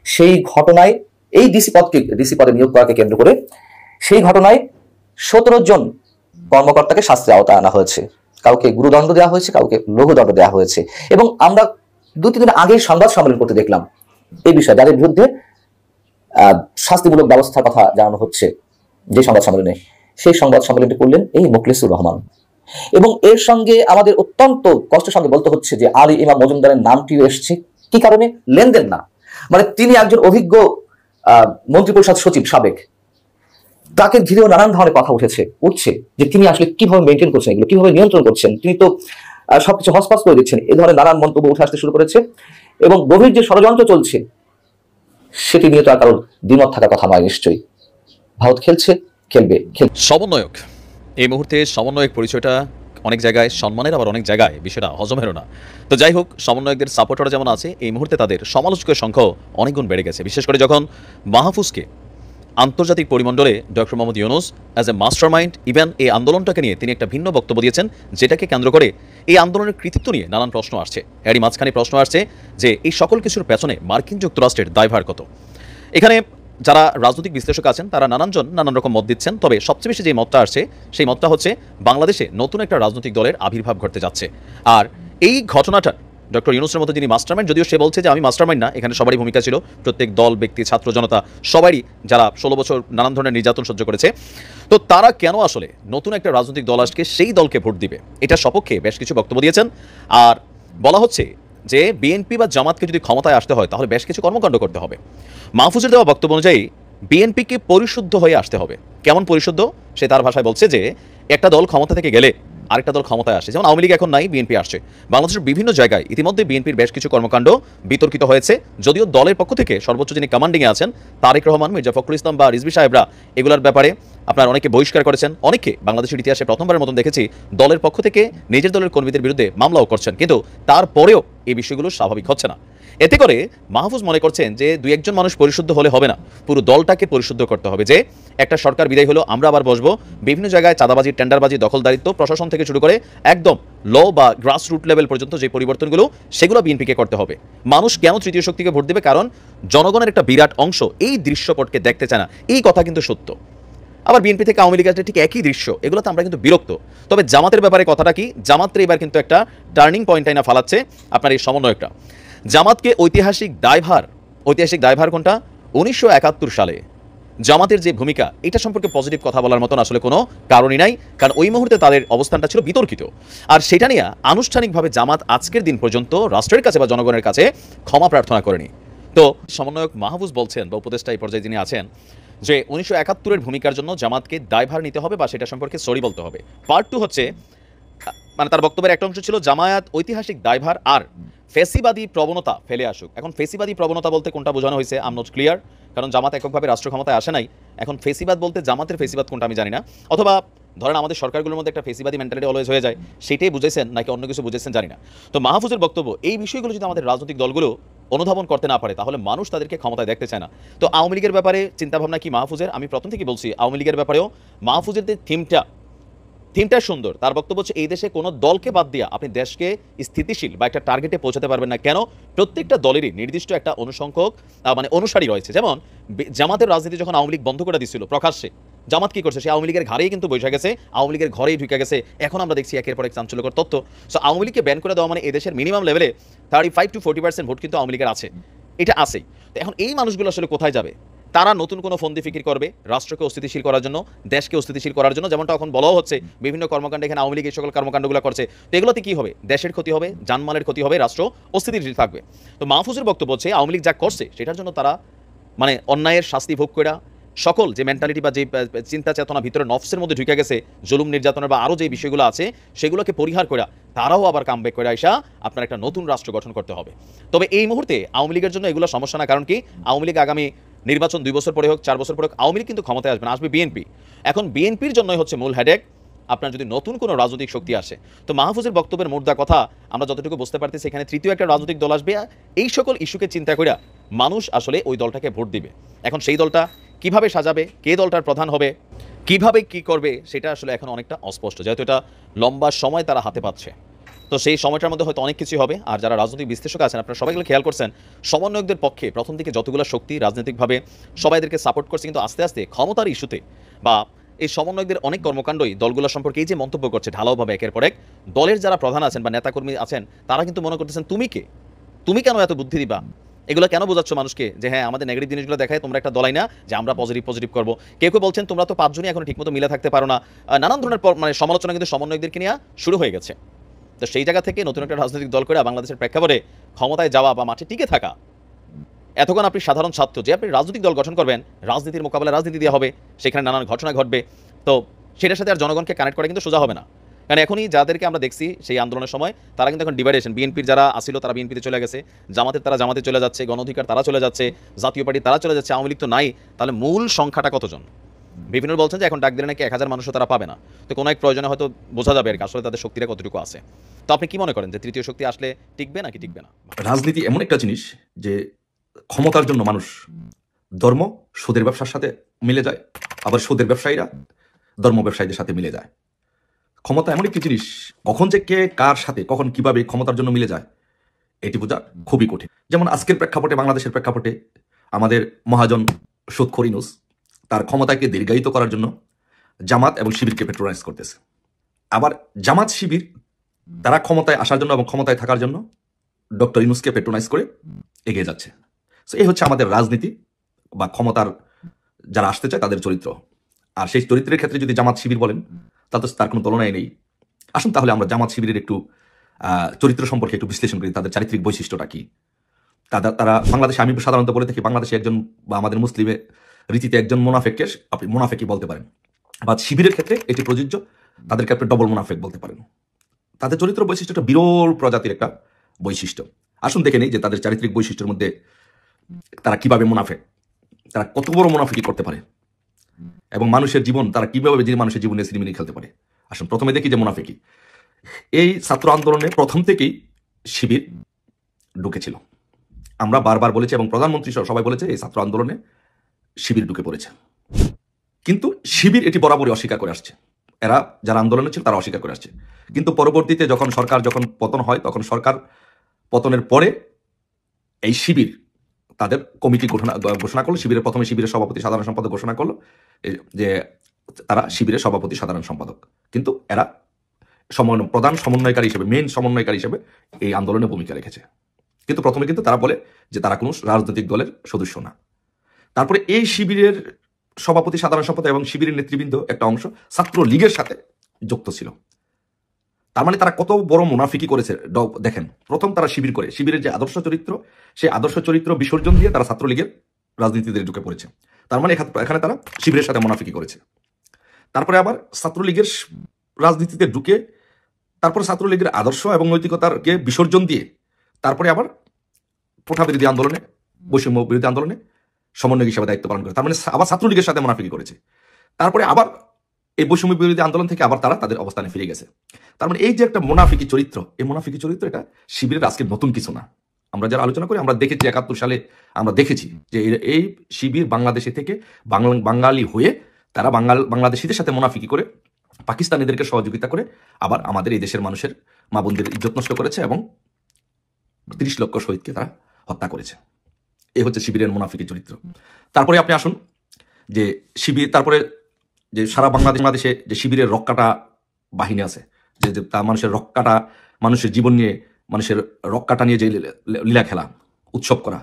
সেই ঘটনায় এই ডিসি পদে নিয়োগ করাকে কেন্দ্র করে সেই ঘটনায় 17 জন কর্মকর্তাকে শাস্তির আওতায় আনা হয়েছে। কাউকে গুরুদণ্ড দেওয়া হয়েছে, কাউকে লঘুদণ্ড দেওয়া হয়েছে। এবং আমরা 2-3 দিন আগে সংবাদ সম্মেলন করতে দেখলাম এই বিষয়ে যাদের বিরুদ্ধে শাস্তিমূলক ব্যবস্থার কথা জানানো হচ্ছে যে সংবাদ সম্মেলনে, সেই সংবাদ সম্মেলনটি করলেন এই মোখলেসুর রহমান। এবং এর সঙ্গে আমাদের অত্যন্ত কষ্টের সঙ্গে বলতে হচ্ছে যে আলী ইমাম মজুমদারের নামটিও এসছে। কি কারণে? লেনদেন না, মানে তিনি একজন অভিজ্ঞ মন্ত্রিপরিষদ সচিব সাবেক, তাকে ঘিরেও নানান ধরনের কথা উঠছে যে তিনি আসলে কিভাবে মেনটেন করছেন, এগুলো কিভাবে নিয়ন্ত্রণ করছেন, তিনি তো সবকিছু হসপাস করে দিচ্ছেন, এই ধরনের নানান মন্তব্য উঠে আসতে শুরু করেছে। এবং গভীর যে ষড়যন্ত্র চলছে সেটি নিয়ে তো আর কারণ দ্বিমত থাকার কথা নয়। নিশ্চয়ই ভারত খেলবে। সমন্বয়ক, এই মুহূর্তে সমন্বয়ক পরিচয়টা অনেক জায়গায় সম্মানের, আবার অনেক জায়গায় বিষয়টা হজমেরও না। তো যাই হোক, সমন্বয়কদের সাপোর্টাররা যেমন আছে, এই মুহূর্তে তাদের সমালোচকের সংখ্যাও অনেক গুণ বেড়ে গেছে। বিশেষ করে যখন মাহফুজকে আন্তর্জাতিক পরিমণ্ডলে doctor Mohammad Yunus as a mastermind, even এই আন্দোলনটাকে নিয়ে তিনি একটা ভিন্ন বক্তব্য দিয়েছেন, যেটাকে কেন্দ্র করে এই আন্দোলনের কৃতিত্ব নিয়ে নানান প্রশ্ন আসছে। এরই মাঝখানে প্রশ্ন আসছে যে এই সকল কিছুর পেছনে মার্কিন যুক্তরাষ্ট্রের দায়ভার কত। এখানে যারা রাজনৈতিক বিশ্লেষক আছেন তারা নানানজন নানান রকম মত দিচ্ছেন, তবে সবচেয়ে বেশি যে মতটা আসছে সেই মতটা হচ্ছে বাংলাদেশে নতুন একটা রাজনৈতিক দলের আবির্ভাব ঘটতে যাচ্ছে। আর এই ঘটনাটা ডক্টর ইউনূসের মতো যিনি মাস্টারমাইন্ড, যদিও সে বলছে যে আমি মাস্টারমাইন্ড না, এখানে সবারই ভূমিকা ছিল, প্রত্যেক দল, ব্যক্তি, ছাত্র জনতা সবারই, যারা 16 বছর নানান ধরনের নির্যাতন সহ্য করেছে, তো তারা কেন আসলে নতুন একটা রাজনৈতিক দল আসকে সেই দলকে ভোট দিবে, এটা সপক্ষে বেশ কিছু বক্তব্য দিয়েছেন। আর বলা হচ্ছে যে বিএনপি বা জামাতকে যদি ক্ষমতায় আসতে হয় তাহলে বেশ কিছু কর্মকাণ্ড করতে হবে। মাহফুজের দেওয়া বক্তব্য অনুযায়ী বিএনপিকে পরিশুদ্ধ হয়ে আসতে হবে। কেমন পরিশুদ্ধ? সে তার ভাষায় বলছে যে একটা দল ক্ষমতা থেকে গেলে আরেকটা দল ক্ষমতায় আসে, যেমন আওয়ামী লীগ এখন নাই, বিএনপি আসছে। বাংলাদেশের বিভিন্ন জায়গায় ইতিমধ্যে বিএনপির বেশ কিছু কর্মকাণ্ড বিতর্কিত হয়েছে, যদিও দলের পক্ষ থেকে সর্বোচ্চ যিনি কমান্ডিংয়ে আছেন তারেক রহমান, মির্জা ফখরুল ইসলাম বা রিজভী সাহেবরা এগুলোর ব্যাপারে আপনার অনেকে বহিষ্কার করেছেন। অনেকে বাংলাদেশের ইতিহাসে প্রথমবারের মতন দেখেছি দলের পক্ষ থেকে নিজের দলের কর্মীদের বিরুদ্ধে মামলাও করছেন, কিন্তু তারপরেও এই বিষয়গুলো স্বাভাবিক হচ্ছে না। এতে করে মাহফুজ মনে করছেন যে দুই একজন মানুষ পরিশুদ্ধ হলে হবে না, পুরো দলটাকে পরিশুদ্ধ করতে হবে। যে একটা সরকার বিদায় হলো, আমরা আবার বসবো, বিভিন্ন জায়গায় চাঁদাবাজি, টেন্ডারবাজি, দখলদারিত্ব, প্রশাসন থেকে শুরু করে একদম ল বা গ্রাসরুট লেভেল পর্যন্ত যে পরিবর্তনগুলো, সেগুলো বিএনপিকে করতে হবে। মানুষ কেন তৃতীয় শক্তিকে ভোট দেবে? কারণ জনগণের একটা বিরাট অংশ এই দৃশ্যপটকে দেখতে চায় না, এই কথা কিন্তু সত্য। আবার বিএনপি থেকে আওয়ামী লীগের ঠিক একই দৃশ্য, এগুলোতে আমরা কিন্তু বিরক্ত। তবে জামাতের ব্যাপারে কথাটা কি? জামাতের এবার কিন্তু একটা টার্নিং পয়েন্ট আইনা ফালাচ্ছে আপনার এই সমন্বয়কটা। জামাতকে ঐতিহাসিক দায়ভার কোনটা? 1971 সালে জামাতের যে ভূমিকা, এটা সম্পর্কে পজিটিভ কথা বলার মতন আসলে কোনো কারণই নাই, কারণ ওই মুহূর্তে তাদের অবস্থানটা ছিল বিতর্কিত। আর সেটা নিয়ে আনুষ্ঠানিকভাবে জামাত আজকের দিন পর্যন্ত রাষ্ট্রের কাছে বা জনগণের কাছে ক্ষমা প্রার্থনা করেনি। তো সমন্বয়ক মাহফুজ বলছেন, বা উপদেষ্টা এই পর্যায়ে যিনি আছেন, যে 1971-এর ভূমিকার জন্য জামাতকে দায়ভার নিতে হবে বা সেটা সম্পর্কে সরি বলতে হবে। পার্ট 2 হচ্ছে, মানে তার বক্তব্যের একটা অংশ ছিল জামায়াত ঐতিহাসিক দায়ভার আর ফেসিবাদী প্রবণতা ফেলে আসুক। এখন ফেসিবাদী প্রবণতা বলতে কোনটা বোঝানো হয়েছে আই এম নট ক্লিয়ার, কারণ জামাত এককভাবে রাষ্ট্র ক্ষমতায় আসে নাই। এখন ফেসিবাদ বলতে জামাতের ফেসিবাদ কোনটা আমি জানি না, অথবা ধরেন আমাদের সরকারগুলোর মধ্যে একটা ফেসিবাদী মেন্টালিটি অলওয়েজ হয়ে যায়, সেটাই বুঝেছেন নাকি অন্য কিছু বুঝেছেন জানি না। তো মাহফুজের বক্তব্য, এই বিষয়গুলো যদি আমাদের রাজনৈতিক দলগুলো অনুধাবন করতে না পারে তাহলে মানুষ তাদেরকে ক্ষমতায় দেখতে চায় না। তো আওয়ামী লীগের ব্যাপারে চিন্তাভাবনা কি মাহফুজের? আমি প্রথম থেকে বলছি আওয়ামী লীগের ব্যাপারেও মাহফুজের যে থিমটা সুন্দর। তার বক্তব্য হচ্ছে এই দেশে কোনো দলকে বাদ দিয়া আপনি দেশকে স্থিতিশীল বা একটা টার্গেটে পৌঁছাতে পারবেন না। কেন? প্রত্যেকটা দলেরই নির্দিষ্ট একটা অনুসারী রয়েছে। যেমন জামাতের রাজনীতি যখন আওয়ামী লীগ বন্ধ করে দিচ্ছিল প্রকাশ্যে, জামাত কি করছে? সে আওয়ামী লীগের ঘাড়েই কিন্তু বসে গেছে, আওয়ামী লীগের ঘরেই ঢুকে গেছে। এখন আমরা দেখছি একের পর এক চাঞ্চল্যকর তথ্য। সো আওয়ামী লীগকে ব্যান করে দেওয়া মানে এদেশের মিনিমাম লেভেলে 35 to 40% ভোট কিন্তু আওয়ামী লীগের আছে, এটা আছেই। তো এখন এই মানুষগুলো আসলে কোথায় যাবে? তারা নতুন কোনো ফন্দি ফিকির করবে রাষ্ট্রকে অস্থিতিশীল করার জন্য, দেশকে অস্থিতিশীল করার জন্য, যেমনটা এখন বলাও হচ্ছে বিভিন্ন কর্মকাণ্ডে এখানে আওয়ামী লীগ এই সকল কর্মকাণ্ডগুলো করছে। তো এগুলোতে কি হবে? দেশের ক্ষতি হবে, জানমালের ক্ষতি হবে, রাষ্ট্র অস্থিতিশীল থাকবে। তো মাহফুজের বক্তব্য হচ্ছে আওয়ামী লীগ যা করছে সেটার জন্য তারা মানে অন্যায়ের শাস্তি ভোগ করে সকল যে মেন্টালিটি বা যে চিন্তা চেতনা ভিতরে নফসের মধ্যে ঢুকে গেছে, জুলুম নির্যাতনের বা আরও যে বিষয়গুলো আছে সেগুলোকে পরিহার করে তারাও আবার কামব্যাক করে আইসা আপনার একটা নতুন রাষ্ট্র গঠন করতে হবে। তবে এই মুহূর্তে আওয়ামী লীগের জন্য এগুলো সমস্যা না, কারণ কি আওয়ামী লীগ আগামী নির্বাচন 2 বছর পরে হোক 4 বছর পরে হোক আওয়ামী লীগ কিন্তু ক্ষমতায় আসবে না, আসবে বিএনপি। এখন বিএনপির জন্যই হচ্ছে মূল হেডেক আপনার যদি নতুন কোনো রাজনৈতিক শক্তি আসে। তো মাহফুজের বক্তব্যের মুদ্রা কথা আমরা যতটুকু বুঝতে পারতেছি এখানে তৃতীয় একটা রাজনৈতিক দল আসবে, এই সকল ইস্যুকে চিন্তা করে মানুষ আসলে ওই দলটাকে ভোট দিবে। এখন সেই দলটা কিভাবে সাজাবে, কে দলটার প্রধান হবে, কিভাবে কি করবে সেটা আসলে এখন অনেকটা অস্পষ্ট, যেহেতু এটা লম্বা সময় তারা হাতে পাচ্ছে। তো সেই সময়টার মধ্যে হয়তো অনেক কিছু হবে। আর যারা রাজনৈতিক বিশ্লেষক আছেন আপনারা সবাইগুলো খেয়াল করছেন, সমন্বয়কদের পক্ষে প্রথম দিকে যতগুলো শক্তি রাজনৈতিকভাবে সবাইদেরকে সাপোর্ট করছে, কিন্তু আস্তে আস্তে ক্ষমতার ইস্যুতে বা এই সমন্বয়কদের অনেক কর্মকাণ্ডই দলগুলো সম্পর্কে এই যে মন্তব্য করছে ঢালাওভাবে একের পর এক, দলের যারা প্রধান আছেন বা নেতাকর্মী আছেন তারা কিন্তু মনে করতেছেন তুমি কে, তুমি কেন এত বুদ্ধি দিবা, এগুলো কেন বোঝাচ্ছ মানুষকে যে হ্যাঁ আমাদের নেগেটিভ জিনিসগুলো দেখায় তোমরা একটা দলাই না যে আমরা পজিটিভ করবো? কেউ কেউ বলছেন তোমরা তো 5 জনই এখন ঠিকমতো মিলে থাকতে পারো না। নানান ধরনের মানে সমালোচনা কিন্তু সমন্বয়কদেরকে নিয়ে শুরু হয়ে গেছে। তো সেই জায়গা থেকে নতুন একটা রাজনৈতিক দল করে বাংলাদেশের প্রেক্ষাপটে ক্ষমতায় যাওয়া বা মাঠে টিকে থাকা, এতক্ষণ আপনি সাধারণ ছাত্র যে আপনি রাজনৈতিক দল গঠন করবেন, রাজনীতির মোকাবেলা রাজনীতি দিয়ে হবে, সেখানে নানান ঘটনা ঘটবে, তো সেটার সাথে আর জনগণকে কানেক্ট করা কিন্তু সোজা হবে না। কারণ এখনই যাদেরকে আমরা দেখছি সেই আন্দোলনের সময় তারা কিন্তু এখন ডিভাইডেশন, বিএনপির যারা আসিল তারা বিএনপিতে চলে গেছে, জামাতের তারা জামাতে চলে যাচ্ছে, গণ অধিকার তারা চলে যাচ্ছে, জাতীয় পার্টি তারা চলে যাচ্ছে, আওয়ামী লীগ তো নাই। তাহলে মূল সংখ্যাটা কতজন? বিভিন্ন বলছেন যে এখন ডাক দিলে নাকি 1000 মানুষও তারা পাবে না। তো কোনো এক প্রয়োজনে হয়তো বোঝা যাবে আর কি আসলে তাদের শক্তিটা কতটুকু আছে। তো আপনি কি মনে করেন যে তৃতীয় শক্তি আসলে টিকবে নাকি টিকবে না? রাজনীতি এমন একটা জিনিস যে ক্ষমতার জন্য মানুষ ধর্ম সুদের ব্যবসার সাথে মিলে যায়, আবার সুদের ব্যবসায়ীরা ধর্ম ব্যবসায়ীদের সাথে মিলে যায়। ক্ষমতা এমন একটি জিনিস, কখন যে কে কার সাথে কখন কিভাবে ক্ষমতার জন্য মিলে যায় এটি বোঝা খুবই কঠিন। যেমন আজকের প্রেক্ষাপটে, বাংলাদেশের প্রেক্ষাপটে আমাদের মহাজন সুদখোর ইউনূস তার ক্ষমতাকে দীর্ঘায়িত করার জন্য জামাত এবং শিবিরকে পেট্রোনাইজ করতেছে। আবার জামাত শিবির তারা ক্ষমতায় আসার জন্য এবং ক্ষমতায় থাকার জন্য ডক্টর ইউনূসকে পেট্রোনাইজ করে এগিয়ে যাচ্ছে। সো এই হচ্ছে আমাদের রাজনীতি বা ক্ষমতার যারা আসতে চায় তাদের চরিত্র। আর সেই চরিত্রের ক্ষেত্রে যদি জামাত শিবির বলেন তাহলে তার কোনো তুলনাই নেই। আসুন তাহলে আমরা জামাত শিবিরের একটু চরিত্র সম্পর্কে একটু বিশ্লেষণ করি, তাদের চারিত্রিক বৈশিষ্ট্যটা কি। তারা বাংলাদেশে, আমি সাধারণত বলে থাকি, বাংলাদেশে একজন বা আমাদের মুসলিমের রীতিতে একজন মুনাফেককে আপনি মুনাফেকই বলতে পারেন, বা শিবিরের ক্ষেত্রে এটি প্রযোজ্য, তাদেরকে আপনি ডবল মুনাফেক বলতে পারেন। তাদের চরিত্র বৈশিষ্ট্যটা বিরল প্রজাতির একটা বৈশিষ্ট্য। আসুন দেখে নেই যে তাদের চারিত্রিক বৈশিষ্ট্যের মধ্যে তারা কিভাবে মুনাফেক, তারা কত বড় মুনাফেকি করতে পারে এবং মানুষের জীবন তারা কিভাবে মানুষের জীবনে সিনেমিনি খেলতে পারে। আসুন প্রথমে দেখি যে মুনাফেকি। এই ছাত্র আন্দোলনে প্রথম থেকেই শিবির ঢুকেছিল। আমরা বারবার বলেছি এবং প্রধানমন্ত্রী সহ সবাই বলেছে এই ছাত্র আন্দোলনে শিবির ঢুকে পড়েছে, কিন্তু শিবির এটি বরাবরই অস্বীকার করে আসছে। এরা যারা আন্দোলনে ছিল তারা অস্বীকার করে আসছে, কিন্তু পরবর্তীতে যখন সরকার পতন হয়, তখন সরকার পতনের পরে এই শিবির তাদের কমিটি ঘোষণা করলো। শিবিরের প্রথমে শিবিরের সভাপতি সাধারণ সম্পাদক ঘোষণা করলো যে তারা শিবিরের সভাপতি সাধারণ সম্পাদক, কিন্তু এরা প্রধান সমন্বয়কারী হিসেবে, মেইন সমন্বয়কারী হিসেবে এই আন্দোলনে ভূমিকা রেখেছে। কিন্তু প্রথমে কিন্তু তারা বলে যে তারা কোনো রাজনৈতিক দলের সদস্য না। তারপরে এই শিবিরের সভাপতি সাধারণ সম্পাদক এবং শিবিরের নেতৃবৃন্দ একটা অংশ ছাত্র লীগের সাথে যুক্ত ছিল। তার মানে তারা কত বড় মুনাফিকি করেছে দেখেন। প্রথম তারা শিবির করে, শিবিরের যে আদর্শ চরিত্র, সেই আদর্শ চরিত্র বিসর্জন দিয়ে তারা ছাত্রলীগের রাজনীতিতে ঢুকে পড়েছে। তার মানে এখানে তারা শিবিরের সাথে মুনাফিকি করেছে। তারপরে আবার ছাত্রলীগের রাজনীতিতে ঢুকে তারপরে ছাত্রলীগের আদর্শ এবং নৈতিকতাকে বিসর্জন দিয়ে তারপরে আবার প্রথা বিরোধী আন্দোলনে, বৈষম্য বিরোধী আন্দোলনে সমন্বয় হিসেবে দায়িত্ব পালন করে। তার মানে আবার ছাত্রলীগের সাথে মুনাফিকি করেছে। তারপরে আবার এই বৈষম্য বিরোধী আন্দোলন থেকে আবার তারা তাদের অবস্থানে ফিরে গেছে। তার মানে এই যে একটা মুনাফিকি চরিত্র, এই মুনাফিকি চরিত্র এটা শিবিরের আজকে নতুন কিছু না। আমরা যারা আলোচনা করি আমরা দেখেছি 71 সালে আমরা দেখেছি যে এই শিবির বাংলাদেশে থেকে বাঙালি হয়ে তারা বাংলাদেশিদের সাথে মুনাফিকি করে পাকিস্তানিদেরকে সহযোগিতা করে আবার আমাদের এই দেশের মানুষের মা বোনদের ইজ্জত নষ্ট করেছে এবং 30 লক্ষ শহীদকে তারা হত্যা করেছে। এই হচ্ছে শিবিরের মুনাফিকি চরিত্র। তারপরে আপনি আসুন যে শিবির, তারপরে যে সারা বাংলাদেশে যে শিবিরের রক্ষাটা বাহিনী আছে, যে তা মানুষের রক্ষাটা, মানুষের জীবন নিয়ে, মানুষের রক্ষাটা নিয়ে যে লীলা খেলা, উৎসব করা,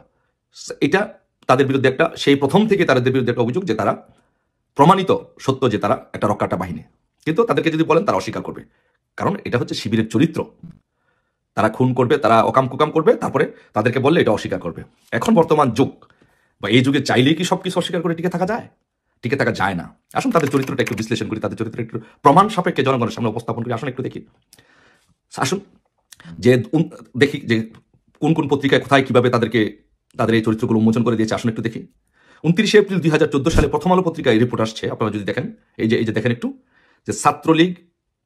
এটা তাদের বিরুদ্ধে একটা, সেই প্রথম থেকে তাদের বিরুদ্ধে একটা অভিযোগ যে তারা প্রমাণিত সত্য যে তারা একটা রক্ষাটা বাহিনী। কিন্তু তাদেরকে যদি বলেন তারা অস্বীকার করবে, কারণ এটা হচ্ছে শিবিরের চরিত্র। তারা খুন করবে, তারা অকাম কুকাম করবে, তারপরে তাদেরকে বললে এটা অস্বীকার করবে। এখন বর্তমান যুগ বা এই যুগে চাইলেই কি সবকিছু অস্বীকার করে টিকে থাকা যায়? টিকে থাকা যায় না। আসুন তাদের চরিত্রটা একটু বিশ্লেষণ করি, তাদের চরিত্র একটু প্রমাণ সাপেক্ষে জনগণের সামনে উপস্থাপন করি। আসুন একটু দেখি, আসুন যে দেখি যে কোন কোন পত্রিকায় কোথায় কিভাবে তাদের এই চরিত্রগুলো উন্মোচন করে দিয়েছে। আসুন একটু দেখি। 29 এপ্রিল 2014 সালে প্রথম আলো পত্রিকায় রিপোর্ট আসছে, আপনারা যদি দেখেন, এই যে দেখেন একটু, যে ছাত্রলীগ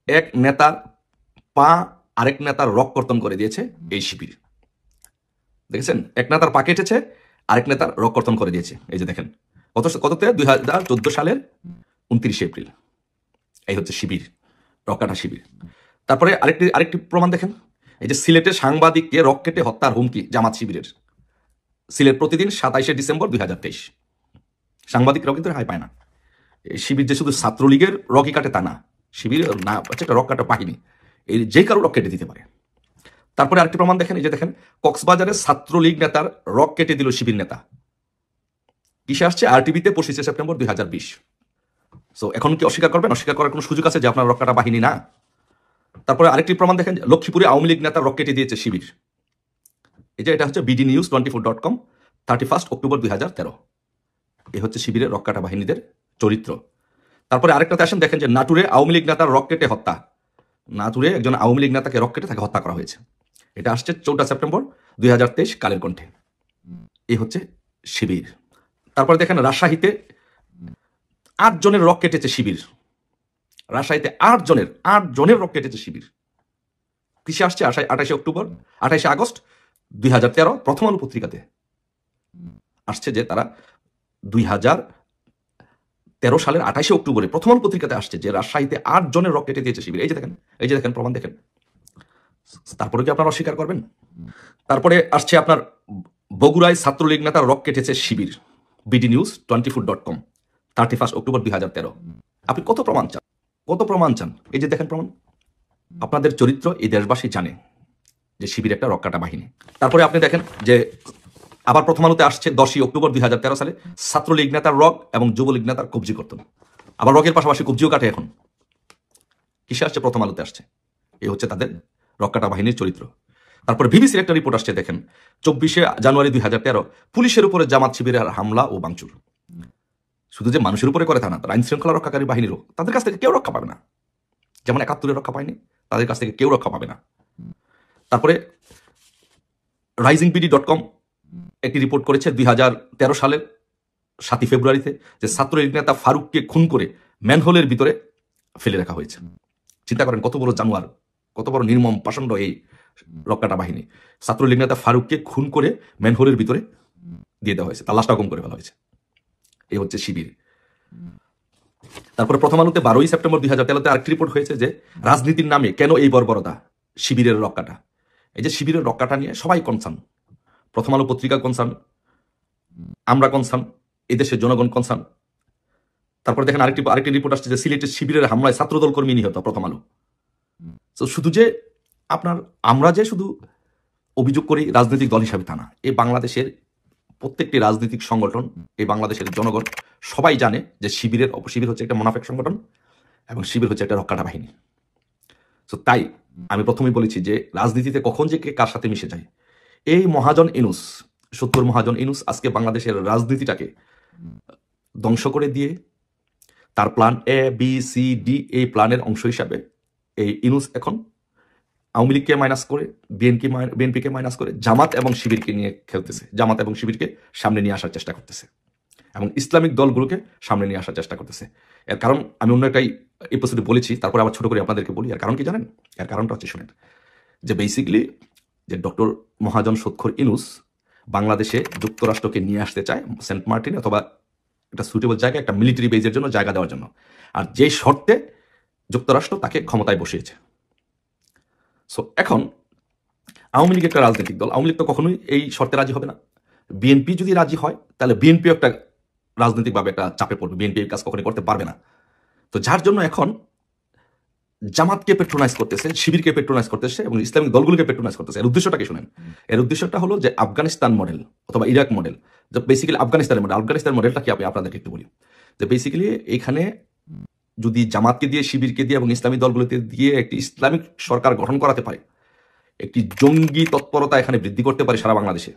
এক নেতার পা আরেক নেতার রক কর্তন করে দিয়েছে এই শিবির। দেখেছেন, এক নেতার পা কেটেছে, আরেক নেতার রক কর্তন করে দিয়েছে। এই যে দেখেন কততে 2014 সালের 29 এপ্রিল। এই হচ্ছে শিবির, রকাটা শিবির। তারপরে আরেকটি প্রমাণ দেখেন, এই যে সিলেটের সাংবাদিককে রক কেটে হত্যার হুমকি জামাত শিবিরের। সিলেট প্রতিদিন 27 ডিসেম্বর 2023। সাংবাদিকরাও কিন্তু হাই পায় না। এই শিবির যে শুধু ছাত্রলীগের রকই কাটে তা না, শিবির না হচ্ছে একটা রক কাটা বাহিনী, এই যে কারো রক কেটে দিতে পারে। তারপরে আরেকটি প্রমাণ দেখেন, এই যে দেখেন কক্সবাজারের ছাত্রলীগ নেতার রক কেটে দিল শিবির নেতা। কিসে আসছে? আরটিভিতে 25 সেপ্টেম্বর 2020। সো এখন কি অস্বীকার করবেন? অস্বীকার করার কোনো সুযোগ আছে যে আপনার রক কাটা বাহিনী না? তারপরে আরেকটি প্রমাণ দেখেন, লক্ষ্মীপুরে আওয়ামী লীগ নেতার রক কেটে দিয়েছে শিবির। এই যে এটা হচ্ছে bdnews24.com 31 অক্টোবর 2013। এই হচ্ছে শিবিরের রক কাটা বাহিনীদের চরিত্র। তারপরে আরেকটাতে আসেন, দেখেন যে নাটুরে আওয়ামী লীগ নেতার রক কেটে হত্যা। নাটুরে একজন আওয়ামী লীগ নেতাকে রক কেটে তাকে হত্যা করা হয়েছে। এটা আসছে 14 সেপ্টেম্বর 2023 কালের কণ্ঠে। এই হচ্ছে শিবির। তারপরে দেখেন রাজশাহীতে 8 জনের রক কেটেছে শিবির। রাজশাহীতে 8 জনের রক কেটেছে শিবির। কিসে আসছে? 28 আগস্ট 2013 প্রথম আলো পত্রিকাতে আসছে যে তারা 2013 সালের 28 অক্টোবরে প্রথম আলো পত্রিকাতে আসছে যে রাজশাহীতে 8 জনের রক কেটে দিয়েছে শিবির। এই যে দেখেন প্রমাণ দেখেন। তারপরে কি আপনারা অস্বীকার করবেন? তারপরে আসছে আপনার বগুড়ায় ছাত্রলীগ নেতার রক কেটেছে শিবির, bdnews24.com 31 অক্টোবর 2013। আপনি কত প্রমাণ চান? কত প্রমাণ চান? এই যে দেখেন প্রমাণ। আপনাদের চরিত্র এই দেশবাসী জানে যে শিবির একটা রক কাটা বাহিনী। তারপরে আপনি দেখেন যে আবার প্রথম আলোতে আসছে 10 অক্টোবর 2013 সালে ছাত্রলীগ নেতার রক এবং যুবলীগ নেতার কবজি কর্তন। আবার রকের পাশাপাশি কবজিও কাটে এখন। কিসে আসছে? প্রথম আলোতে আসছে। এই হচ্ছে তাদের রক কাটা বাহিনীর চরিত্র। তারপরে বিবিসির একটা রিপোর্ট আসছে দেখেন 24 জানুয়ারি 2013 পুলিশের উপরে জামাত শিবিরের হামলা ও ভাঙচুর। শুধু যে মানুষের উপরে করে তা না, তার আইন শৃঙ্খলা রক্ষাকারী বাহিনীরও, তাদের কাছ থেকে কেউ রক্ষা পাবে না। যেমন 71 রক্ষা পায়নি, তাদের কাছ থেকে কেউ রক্ষা পাবে না। তারপরে risingpd.com একটি রিপোর্ট করেছে 2013 সালের 7 ফেব্রুয়ারিতে যে ছাত্রলীগ নেতা ফারুককে খুন করে ম্যানহোলের ভিতরে ফেলে রাখা হয়েছে। চিন্তা করেন কত বড় জানোয়ার, কত বড় নির্মম পাষণ্ড এই রক কাটা বাহিনী। ছাত্রলীগ নেতা ফারুককে খুন করে ম্যানহোলের ভিতরে দিয়ে দেওয়া হয়েছে, তার লাশটা গুম করে ফেলা হয়েছে। এই হচ্ছে শিবির। তারপরে প্রথম আলোতে 12 সেপ্টেম্বর 2013 আরেকটি রিপোর্ট হয়েছে যে রাজনীতির নামে কেন এই বর্বরতা, শিবিরের রক কাটা। এই যে শিবিরের রক কাটা নিয়ে সবাই কনসার্ন, প্রথম আলো পত্রিকা কনসার্ন, আমরা কনসার্ন, এদেশের জনগণ কনসার্ন। তারপরে দেখেন আরেকটি রিপোর্ট আসছে যে সিলেটের শিবিরের হামলায় ছাত্রদল কর্মী নিহত, প্রথম আলো। তো শুধু যে আমরা যে শুধু অভিযোগ করি রাজনৈতিক দল হিসাবে তা না, এই বাংলাদেশের প্রত্যেকটি রাজনৈতিক সংগঠন, এই বাংলাদেশের জনগণ সবাই জানে যে শিবির হচ্ছে একটা মুনাফেক সংগঠন এবং শিবির হচ্ছে একটা রক কাটা বাহিনী। তো তাই আমি প্রথমেই বলেছি যে রাজনীতিতে কখন যে কে কার সাথে মিশে যায়। এই মহাজন ইনুস, 70 মহাজন ইনুস আজকে বাংলাদেশের রাজনীতিটাকে ধ্বংস করে দিয়ে তার প্ল্যান ABCD এই প্ল্যানের অংশ হিসাবে এই ইনুস এখন আওয়ামী লীগকে মাইনাস করে, বিএনপিকে মাইনাস করে জামাত এবং শিবিরকে নিয়ে খেলতেছে, জামাত এবং শিবিরকে সামনে নিয়ে আসার চেষ্টা করতেছে এবং ইসলামিক দলগুলোকে সামনে নিয়ে আসার চেষ্টা করতেছে। এর কারণ আমি অন্য একটা এপিসোডে বলেছি, তারপরে আবার ছোট করে আপনাদেরকে বলি। এর কারণ কি জানেন? এর কারণটা হচ্ছে শুনেন, যে বেসিক্যালি যে ডক্টর মহাজন সৎখর ইনুস বাংলাদেশে যুক্তরাষ্ট্রকে নিয়ে আসতে চায় সেন্ট মার্টিন অথবা একটা সুইটেবল জায়গা, একটা মিলিটারি বেজের জন্য জায়গা দেওয়ার জন্য, আর যেই শর্তে যুক্তরাষ্ট্র তাকে ক্ষমতায় বসিয়েছে। সো এখন আওয়ামী লীগ একটা রাজনৈতিক দল, আওয়ামী লীগ তো কখনোই এই শর্তে রাজি হবে না। বিএনপি যদি রাজি হয় তাহলে বিএনপিও একটা রাজনৈতিকভাবে একটা চাপে পড়বে, বিএনপি এই কাজ কখনোই করতে পারবে না। তো যার জন্য এখন জামাতকে পেট্রোনাইজ করতেছে, শিবিরকে পেট্রোনাইজ করতেছে এবং ইসলামিক দলগুলোকে পেট্রোনাইজ করতেছে। এর উদ্দেশ্যটা কি শুনেন? এর উদ্দেশ্যটা হলো যে আফগানিস্তান মডেল অথবা ইরাক মডেল, যে বেসিক্যালি আফগানিস্তান মডেলটা কি আপনাদেরকে একটু বলি। যে বেসিক্যালি এখানে যদি জামাতকে দিয়ে, শিবিরকে দিয়ে এবং ইসলামী দলগুলোকে দিয়ে একটি ইসলামিক সরকার গঠন করাতে পারে, একটি জঙ্গি তৎপরতা এখানে বৃদ্ধি করতে পারে সারা বাংলাদেশে,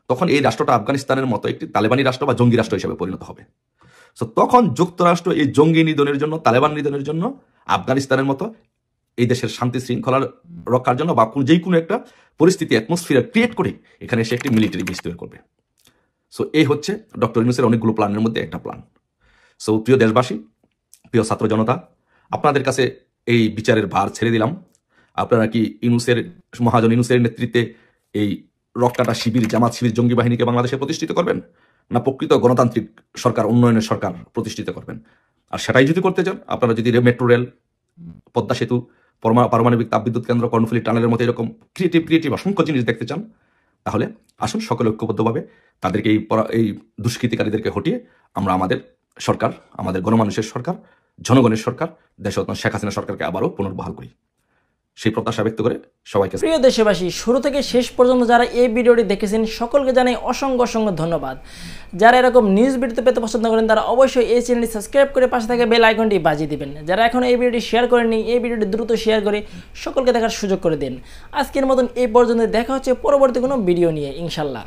তখন এই রাষ্ট্রটা আফগানিস্তানের মতো একটি তালেবানি রাষ্ট্র বা জঙ্গি রাষ্ট্র হিসেবে পরিণত হবে। সো তখন যুক্তরাষ্ট্র এই জঙ্গি নিধনের জন্য, তালেবান নিধনের জন্য আফগানিস্তানের মতো এই দেশের শান্তি শৃঙ্খলার রক্ষার জন্য বা যে কোনো একটা পরিস্থিতি অ্যাটমসফিয়ার ক্রিয়েট করে এখানে এসে একটি মিলিটারি বেস তৈরি করবে। সো এই হচ্ছে ডক্টর ইউনূসের অনেকগুলো প্ল্যানের মধ্যে একটা প্ল্যান। সো প্রিয় দেশবাসী, প্রিয় ছাত্র জনতা, আপনাদের কাছে এই বিচারের ভার ছেড়ে দিলাম। আপনারা কি মহাজন ইউনূসের নেতৃত্বে এই রক কাটা শিবির, জামাত শিবির জঙ্গি বাহিনীকে বাংলাদেশে প্রতিষ্ঠিত করবেন, না প্রকৃত গণতান্ত্রিক সরকার, উন্নয়নের সরকার প্রতিষ্ঠিত করবেন? আর সেটাই যদি করতে চান, আপনারা যদি মেট্রো রেল, পদ্মা সেতু, পারমাণবিক তাপবিদ্যুৎ কেন্দ্র, কর্ণফুলী টানেলের মতো এরকম ক্রিয়েটিভ অসংখ্য জিনিস দেখতে চান, তাহলে আসুন সকলে ঐক্যবদ্ধভাবে তাদেরকে এই দুষ্কৃতিকারীদেরকে হটিয়ে আমরা আমাদের সরকার, আমাদের গণমানুষের সরকার, জনগণের সরকার, দেশরত্ন শেখ হাসিনা সরকারকে আবারও পুনর্বহাল করি। সেই প্রত্যাশা ব্যক্ত করে সবাইকে প্রিয় দেশবাসী, শুরু থেকে শেষ পর্যন্ত যারা এই ভিডিওটি দেখেছেন সকলকে জানাই অসংখ্য অসংখ্য ধন্যবাদ। যারা এরকম নিউজ ভিডিও পেতে পছন্দ করেন তারা অবশ্যই এই চ্যানেলটি সাবস্ক্রাইব করে পাশে থাকা বেল আইকনটি বাজিয়ে দিবেন। যারা এখন এই ভিডিওটি শেয়ার করেননি, এই ভিডিওটি দ্রুত শেয়ার করে সকলকে দেখার সুযোগ করে দিন। আজকের মতন এই পর্যন্ত দেখা হচ্ছে পরবর্তী কোনো ভিডিও নিয়ে ইনশাল্লাহ।